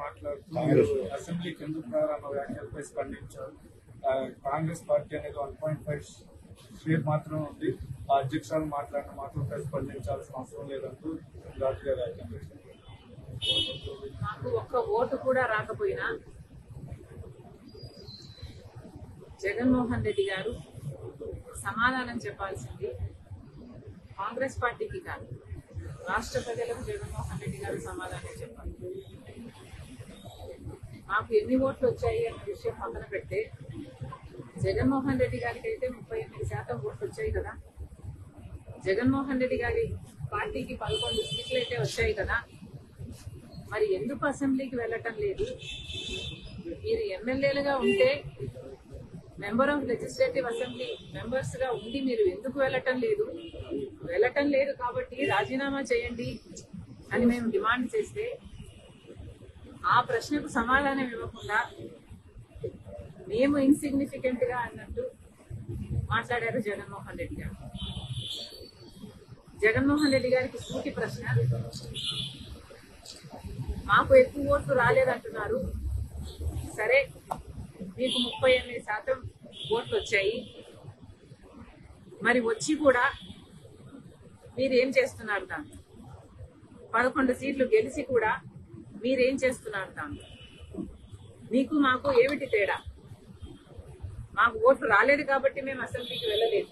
మాట్లాడుతూ అసెంబ్లీకి ఎందుకు రారన్న వ్యాఖ్యలపై స్పందించారు. కాంగ్రెస్ పార్టీ అనేది 1.5 షేర్ మాత్రం ఉంది. ఆ అధ్యక్షులు మాట్లాడిన మాటలపై స్పందించాల్సిన అవసరం లేదంటూ రాజు గారు వ్యాఖ్యలు చేశారు. మాకు ఒక్క ఓటు కూడా రాకపోయినా జగన్మోహన్ రెడ్డి గారు సమాధానం చెప్పాల్సింది కాంగ్రెస్ పార్టీకి కాదు, రాష్ట్ర ప్రజలకు జగన్మోహన్ రెడ్డి గారు సమాధానం చెప్పాలి. మాకు ఎన్ని ఓట్లు వచ్చాయి అన్న విషయం పక్కన పెడితే జగన్మోహన్ రెడ్డి గారికి అయితే 38% ఓట్లు వచ్చాయి కదా. జగన్మోహన్ రెడ్డి గారి పార్టీకి 11 సీట్లు అయితే వచ్చాయి కదా. మరి ఎందుకు అసెంబ్లీకి వెళ్ళటం లేదు? మీరు ఎమ్మెల్యేలుగా ఉంటే member of legislative assembly members గా ఉండి మీరు ఎందుకు వెళ్ళటం లేదు? వెళ్ళటం లేదు కాబట్టి రాజీనామా చేయండి అని మేము డిమాండ్ చేస్తే ఆ ప్రశ్నకు సమాధానం ఇవ్వకుండా మేము ఇన్సిగ్నిఫికెంట్ గా అన్నట్టు మాట్లాడారు జగన్మోహన్ రెడ్డి గారు. జగన్మోహన్ రెడ్డి గారికి సూటి ప్రశ్న, మాకు ఎక్కువ ఓట్లు రాలేదంటున్నారు. సరే, మీకు 38% ఓట్లు వచ్చాయి. మరి వచ్చి కూడా మీరేం చేస్తున్నారు? దాన్ని 11 సీట్లు గెలిచి కూడా మీరేం చేస్తున్నారు? దాన్ని మీకు మాకు ఏమిటి తేడా? మాకు ఓట్లు రాలేదు కాబట్టి మేము అసెంబ్లీకి వెళ్ళలేదు.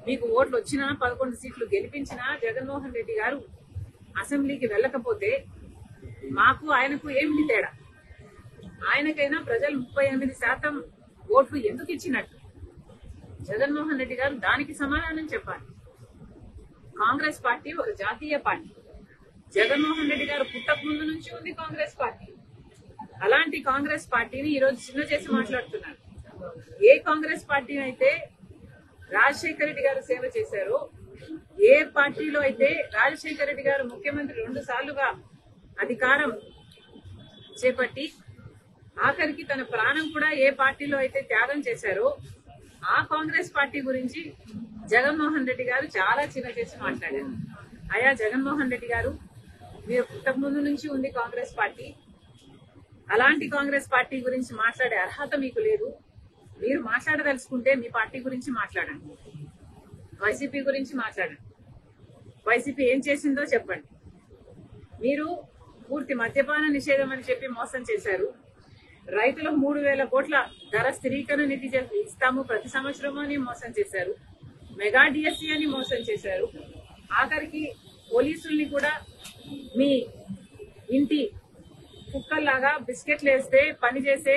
మీకు ఓట్లు వచ్చినా 11 సీట్లు గెలిపించినా జగన్మోహన్ రెడ్డి గారు అసెంబ్లీకి వెళ్ళకపోతే మాకు ఆయనకు ఏమిటి తేడా? ఆయనకైనా ప్రజలు 38% ఓట్లు ఎందుకు ఇచ్చినట్టు జగన్మోహన్ రెడ్డి గారు దానికి సమాధానం చెప్పాలి. కాంగ్రెస్ పార్టీ ఒక జాతీయ పార్టీ. జగన్మోహన్ రెడ్డి గారు పుట్టక ముందు నుంచి ఉంది కాంగ్రెస్ పార్టీ. అలాంటి కాంగ్రెస్ పార్టీని ఈరోజు చిన్న చేసి మాట్లాడుతున్నారు. ఏ కాంగ్రెస్ పార్టీ అయితే రాజశేఖర రెడ్డి గారు సేవ చేశారో, ఏ పార్టీలో అయితే రాజశేఖర రెడ్డి గారు ముఖ్యమంత్రి 2 సార్లుగా అధికారం చేపట్టి ఆఖరికి తన ప్రాణం కూడా ఏ పార్టీలో అయితే త్యాగం చేశారో ఆ కాంగ్రెస్ పార్టీ గురించి జగన్మోహన్ రెడ్డి గారు చాలా చిన్న చేసి మాట్లాడారు. అయా జగన్మోహన్ రెడ్డి గారు, మీరు పుట్టక ముందు నుంచి ఉంది కాంగ్రెస్ పార్టీ. అలాంటి కాంగ్రెస్ పార్టీ గురించి మాట్లాడే అర్హత మీకు లేదు. మీరు మాట్లాడదలుచుకుంటే మీ పార్టీ గురించి మాట్లాడండి, వైసీపీ గురించి మాట్లాడండి. వైసీపీ ఏం చేసిందో చెప్పండి. మీరు పూర్తి మద్యపాన నిషేధం అని చెప్పి మోసం చేశారు. రైతులకు 3,000 కోట్ల ధర స్థిరీకరణ నిధి ఇస్తాము ప్రతి సంవత్సరము అని మోసం చేశారు. మెగా డిఎస్సీ అని మోసం చేశారు. ఆఖరికి పోలీసుల్ని కూడా మీ ఇంటి కుక్కల్లాగా బిస్కెట్లు వేస్తే పనిచేసే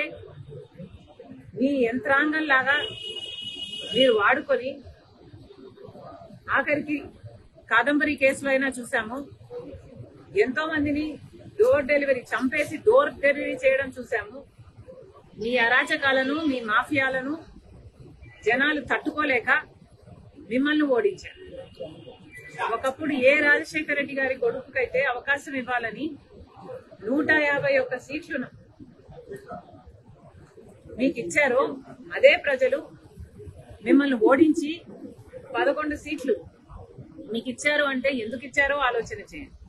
మీ యంత్రాంగంలాగా మీరు వాడుకొని ఆఖరికి కాదంబరి కేసులో అయినా చూసాము. ఎంతో మందిని డోర్ డెలివరీ చంపేసి డోర్ డెలివరీ చేయడం చూసాము. మీ అరాచకాలను, మీ మాఫియాలను జనాలు తట్టుకోలేక మిమ్మల్ని ఓడించారు. ఒకప్పుడు ఏ రాజశేఖర రెడ్డి గారి కొడుకుకైతే అవకాశం ఇవ్వాలని 151 సీట్లను మీకు ఇచ్చారో అదే ప్రజలు మిమ్మల్ని ఓడించి 11 సీట్లు మీకు ఇచ్చారు అంటే ఎందుకు ఇచ్చారో ఆలోచన చేయండి.